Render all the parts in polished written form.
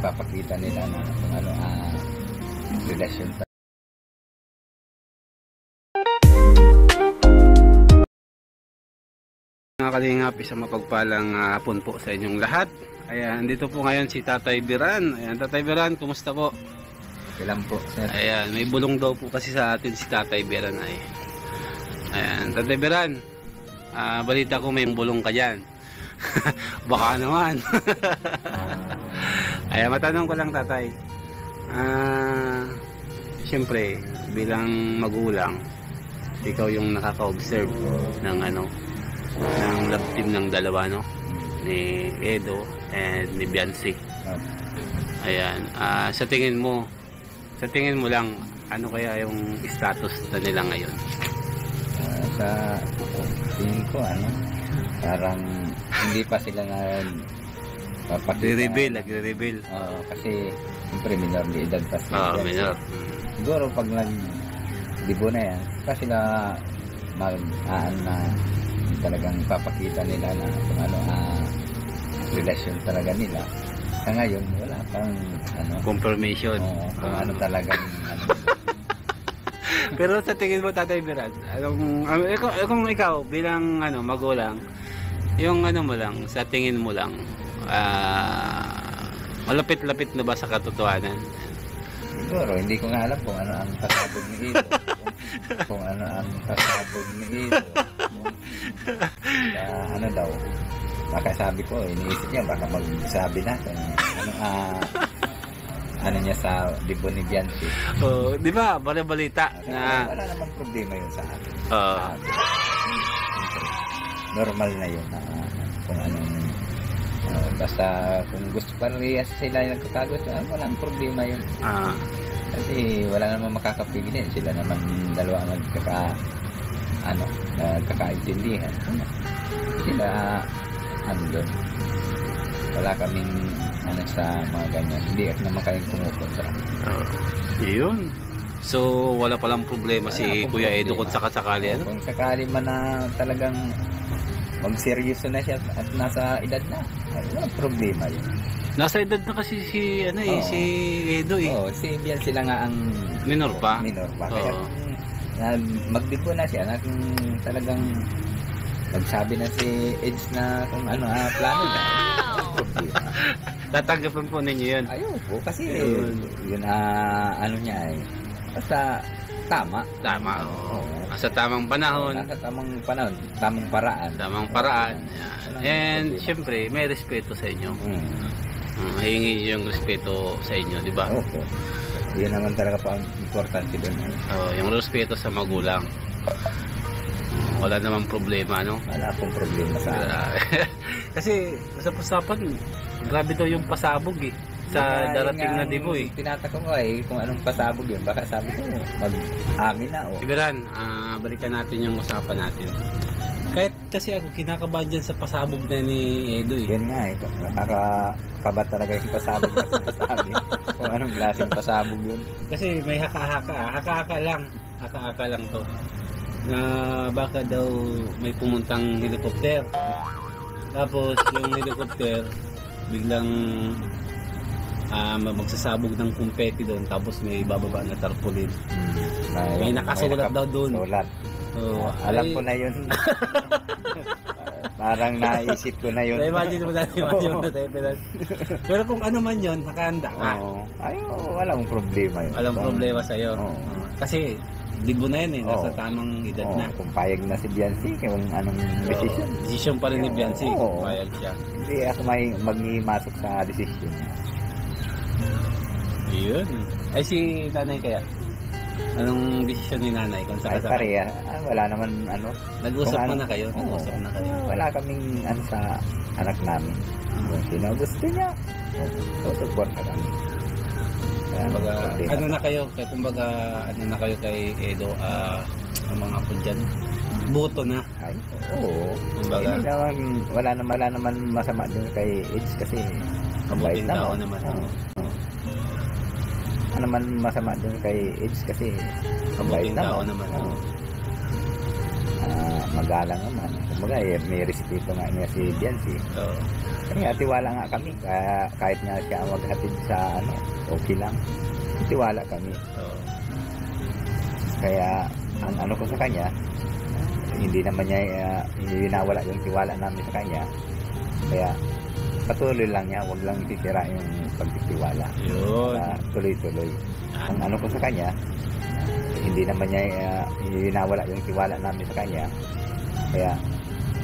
ipapakita nila na kung ano relasyon. Mga kalingap, isang mapagpalang hapon po sa inyong lahat. Ayan, dito po ngayon si Tatay Biran. Ayan, Tatay Biran, kumusta po? Kailan po, sir? Ayan, may bulong daw po kasi sa atin si Tatay Biran ay. Ayan, Tatay Biran, balita ko may bulong ka dyan. Baka naman. Ayan, matanong ko lang, Tatay. Siyempre, bilang magulang, ikaw yung nakaka-observe ng ng love team ng dalawa, no? Ni Edo and ni Biancy. Ayan, sa tingin mo lang, ano kaya yung status na nila ngayon? Sa tingin ko, parang hindi pa sila nagre-reveal. Kasi siyempre minor de edad pa sila. Minor. Siguro pag nag-dibo na yan, pa sila talagang papakita nila na kung ano relasyon talaga nila. Sa ngayon, wala pang confirmation. Kung ano talagang Pero sa tingin mo, Tatay Biran, kung ikaw bilang magulang, yung mo lang, sa tingin mo lang, malapit-lapit na ba sa katotohanan? Siguro, hindi ko nga alam kung ano ang pasabog ni Edo. kung ano ang pasabog ni Edo. Daw. Baka sabi ko, iniisip niya, baka magsabi natin. Niya sa dibo ni Biancy. Di ba? Balita na wala namang problema yun sa akin. Normal na yun. Kung anong basta kung gusto pa rin sila yung nagkakagusto, walang problema yun. Kasi wala namang makakapigilin. Sila naman dalawa ang nagkakaintindihan. Sila doon. Wala kaming sa mga ganyan. Hindi at naman kayong kumukontra. Yun. So wala palang problema si Kuya Edo kung sakasakali. Kung sakali man na talagang magseryoso na siya at nasa edad na, walang problema yun. Nasa edad na kasi si Edo eh. Si Biancy sila nga ang minor pa. Kaya magdipo na siya na kung talagang nagsabi na si Edge na kung plano na. Tatanggapin po ninyo yun? Ayoko kasi yun niya eh. Basta tama. Sa tamang panahon. Tamang paraan. And syempre may respeto sa inyo. Hingi yung respeto sa inyo, di ba? Opo. Yun naman talaga pa ang importante doon. Yung respeto sa magulang. Wala namang problema, no? Wala akong problema sa kasi sa usapan, grabe daw yung pasabog eh. Sa darating na dibo eh. Tinatakot ko kung anong pasabog yun. Baka sabi ko, mag-amin na Biran, balikan natin yung usapan natin. Kahit kasi ako kinakabahan dyan sa pasabog na ni Edo eh. Yan nga eh. Nakakaba talaga yung pasabog na sinasabi. Kung anong klaseng pasabog yun. Kasi may haka-haka lang to. Na baka daw may pumuntang helicopter. Tapos yung helicopter biglang magsasabog ng kumpeti doon, tapos may bababa na tarpaulin. May nakasulat daw doon. Alam ko na yun. Parang naisip ko na yun. Imagine mo na pero kung ano man yun, nakahanda ka. Walang problema yun. Walang problema sa'yo. Kasi dibo na yun eh, nasa tamang edad na. Kung payag na si Biancy, kung anong decision. Decision pa rin ni Biancy, kung payag siya. Hindi ako mag-imasok sa decision. Yun. Ay si nanay kaya? Anong decision ni nanay? Kung sakasakali? Wala naman Nag-usap na kayo? Nag-usap na kayo? Wala kaming sa anak namin. Kung sino gusto niya, support ka kami. Kumbaga, na kayo kay Edo, ang mga po dyan, boto na. Kumbaga, wala naman masama din kay Edge kasi mabait naman. Ano naman masama din kay Edge kasi mabait naman. Magalang naman. Kumbaga, may respeto nga niya si Biancy. Kaya tiwala nga kami. Kahit nga siya ang maghatid sa ano, okay lang. Tiwala kami. Oo. Kaya ang ano ko sa kanya, hindi naman niya hindi nawala yung tiwala namin sa kanya. Kaya patuloy lang niya, wag lang titira yung pagtitiwala. Yun. Tuloy-tuloy. Ang ano ko sa kanya, hindi naman niya hindi nawala yung tiwala namin sa kanya. Kaya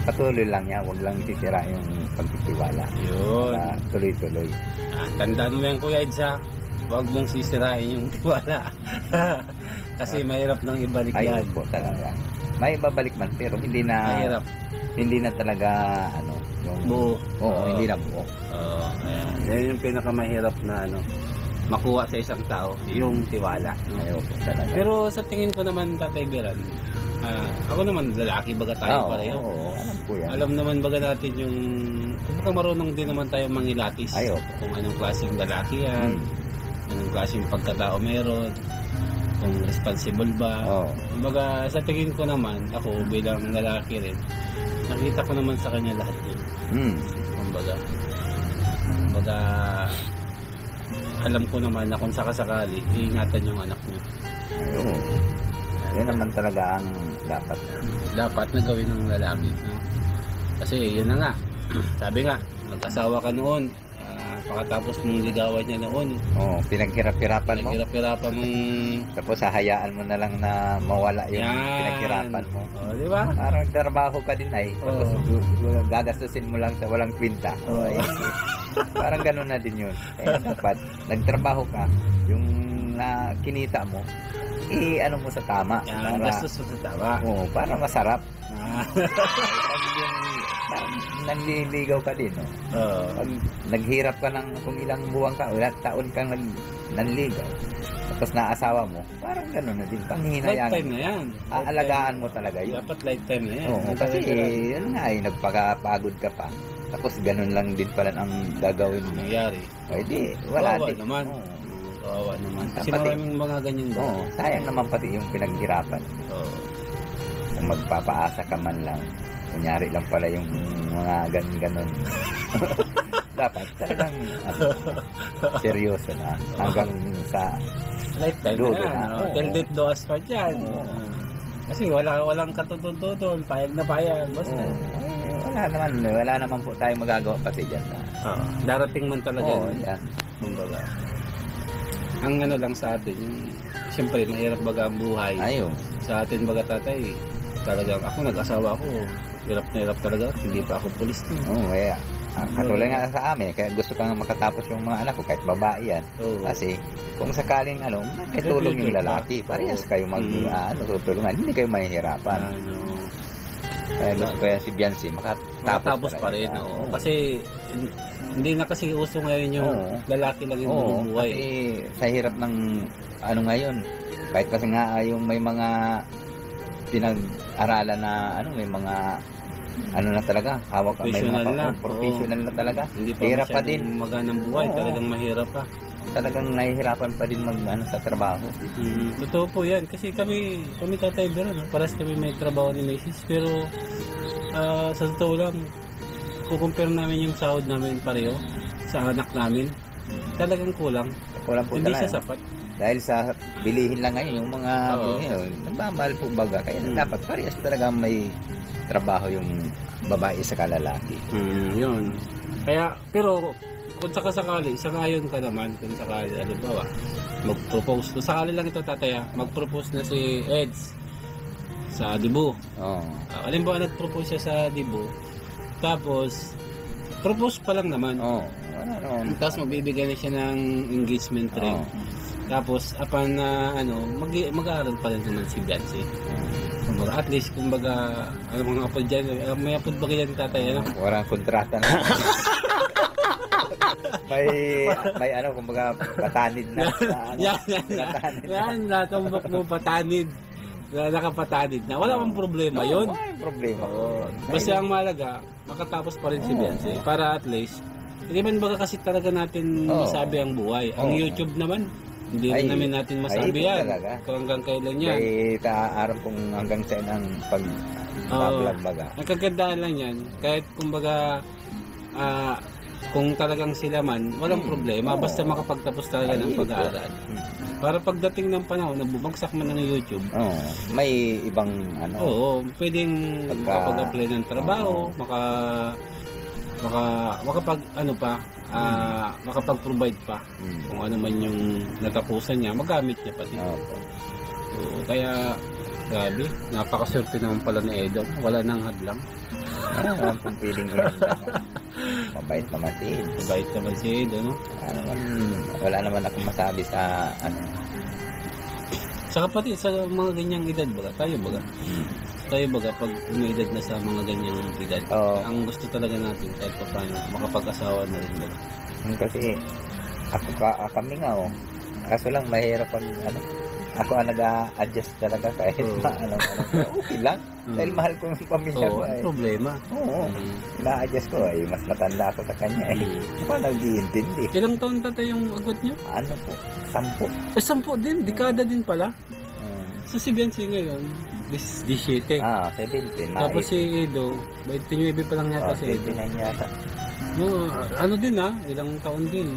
patuloy lang niya, wag lang titira yung pagtitiwala. Yun. Tuloy-tuloy. Tandaan mo yan, Kuya Edsa. Huwag mong sisirain yung tiwala. Kasi mahirap nang ibalik yan. Ayun po talaga. May babalik man pero hindi na Mahirap. hindi na talaga ano yung Buo. Oo, hindi na buo. Oo. Ayan. Yan yung pinakamahirap na ano, makuha sa isang tao, yung tiwala. Ayun po talaga. Pero sa tingin ko naman, Tatay Beran, ako naman lalaki baga tayo pareho. Oo, alam po yan. Alam naman baga natin yung, kung marunong din naman tayo mangilatis. Ayun. Kung anong klaseng lalaki yan, anong klaseng pagkatao meron, kung responsible ba. Oo. Kumbaga, sa tingin ko naman, ako bilang lalaki rin, nakita ko naman sa kanya lahat yun. Kumbaga, alam ko naman na kung sakasakali, iingatan yung anak niya. Ayun. Yan naman talaga ang dapat. Dapat na gawin ng lalaki. No? Kasi yun na nga, sabi nga, mag-asawa ka noon, pagkatapos mong ligawan niya noon, Oo, pinaghirap-hirapan mo. naghirap-hirapan mong Tapos hahayaan mo na lang na mawala yung yan. pinaghirapan mo. Di ba? Parang nagtrabaho ka din ay. Tapos gagastusin mo lang sa walang kwinta. Oo. Ay, parang gano'n na din yun. Kaya dapat, nagtrabaho ka, yung kinita mo, ano mo sa tama. Yan, gastos mo sa tama. Oo, para masarap. Ah. Pag yung nanliligaw ka din, no? Oo. Pag naghirap ka ng kung ilang buwan ka, ilang taon kang nanligaw, tapos naasawa mo, parang gano'n na din. Panghinayang. Lifetime na yan. Aalagaan mo talaga yun. Dapat lifetime na yan. Oo, kasi yun nga nagpagapagod ka pa. Tapos ganun lang din pala ang gagawin mo. nangyari. Pwede, wala Kawawa din. naman. Oo. Kawawa naman. Kasi Pati- maraming mga ganyan ba? Oo, sayang naman pati yung pinaghirapan. Oo. Kung magpapaasa ka man lang, kunyari lang pala yung mga ganun-ganun. Dapat talagang seryoso na hanggang sa Lifetime Dulo na yan. na. No? Oo. Till death do us part yan. Oo. Kasi walang katutun-tutun. Payag na payag. Basta. wala naman po tayo magagawa pati dyan. Oo. Darating man talaga. Oo, yan. Kumbaga. Ang ano lang sa atin, yung, siyempre, mahirap baga ang buhay. Ayun. Sa atin baga tatay, talagang ako nag-asawa ako. Hirap na hirap talaga. Hindi pa ako pulis din. Oo, kaya katulad nga sa amin, kaya gusto kang makatapos yung mga anak ko kahit babae yan. Oo. Kasi kung sakaling may tulong yung lalaki, parehas kayo tutulungan, hindi kayo mahihirapan. Ano, Kaya gusto ko yan si Biancy, makatapos tapos pa rin. talaga. Oo. Kasi hindi na kasi uso ngayon yung Oo. lalaki lang yung Oo, bubuhay. kasi sa hirap ng ngayon, kahit kasi nga yung may mga pinag-aralan na may mga na talaga, hawak may Professional mga na. professional na talaga. Hindi pa Hirap pa din. maganang buhay. Oo. Talagang mahirap pa. Talagang nahihirapan pa din sa trabaho. Totoo po yan. Kasi kami Tatay Beran, paras kami may trabaho ni Macy's. Pero sa totoo lang, kukumpare namin yung sahod namin pareho sa anak namin. Talagang kulang. Kulang po Hindi talaga. siya sapat. Dahil sa bilihin lang ngayon, yung mga Oo. nagmamahal po baga. Kaya dapat parehas talaga may trabaho yung babae sa kalalaki. Yun. Kaya, pero kung sakasakali, sangayon ka naman, kung sakali, halimbawa, mag-propose. Kung sakali lang ito, tataya, mag-propose na si Eds sa Dibu. Oo. Halimbawa, nag-propose siya sa Dibu. Tapos, propose pa lang naman. Oo. Wala naman. Tapos, magbibigay na siya ng engagement ring. Oo. Tapos, upon na, mag-aaral pa rin naman si Biancy. Kumbaga, at least, kumbaga, mga apod dyan, may apod ba ganyan, tatay, ano? Walang kontrata na. may kumbaga patanid na. Yan, natumbok mo patanid. Nakapatanid na. Wala bang problema yun. Wala yung problema. Basta ang malaga, makatapos pa rin si Biancy. Para at least, hindi man baga kasi talaga natin masabi ang buhay. Ang YouTube naman, hindi rin namin natin masabi yan. Kung hanggang kailan yan. May taaram kung hanggang saan ang pag-vlog baga. Ang kagandahan lang yan, kahit kumbaga kung talagang sila man, walang problema. Oo. Basta makapagtapos talaga ng Ayun po. pag-aaral. Para pagdating ng panahon na bumagsak man ng YouTube, Oo. May ibang ano. oo, pwedeng Pagka- makapag-apply ng trabaho, makapag ano pa, makapag-provide pa kung ano man yung natapusan niya, magamit niya pati. Opo. So, kaya grabe, napakaswerte naman pala ni Edo. Wala nang hadlang. Ano kung piling ko yan. Mabait naman si Ed. Mabait naman si Edo, no? Wala naman akong masabi sa ano. Saka pati sa mga ganyang edad baga, tayo baga pag umiedad na sa mga ganyang edad, Oo. ang gusto talaga natin kahit pa paano makapag-asawa na rin baga. Kasi kami nga kaso lang mahirap pag ano, ako ang nag-a-adjust talaga kahit Oo. ano, okay lang. Dahil mahal ko yung pamilya ko Oo, eh. ang problema. Oo, na-adjust ko eh. Mas matanda ako sa kanya eh. Hindi pa nag-iintindi. Ilang taon tatay yung agwat niyo? Ano po? 10. 10 din, dekada din pala. So si Biancy ngayon, 17. 17. Tapos si Edo, 29 pa lang yata si Edo. 29 yata. No, ano din ilang taon din.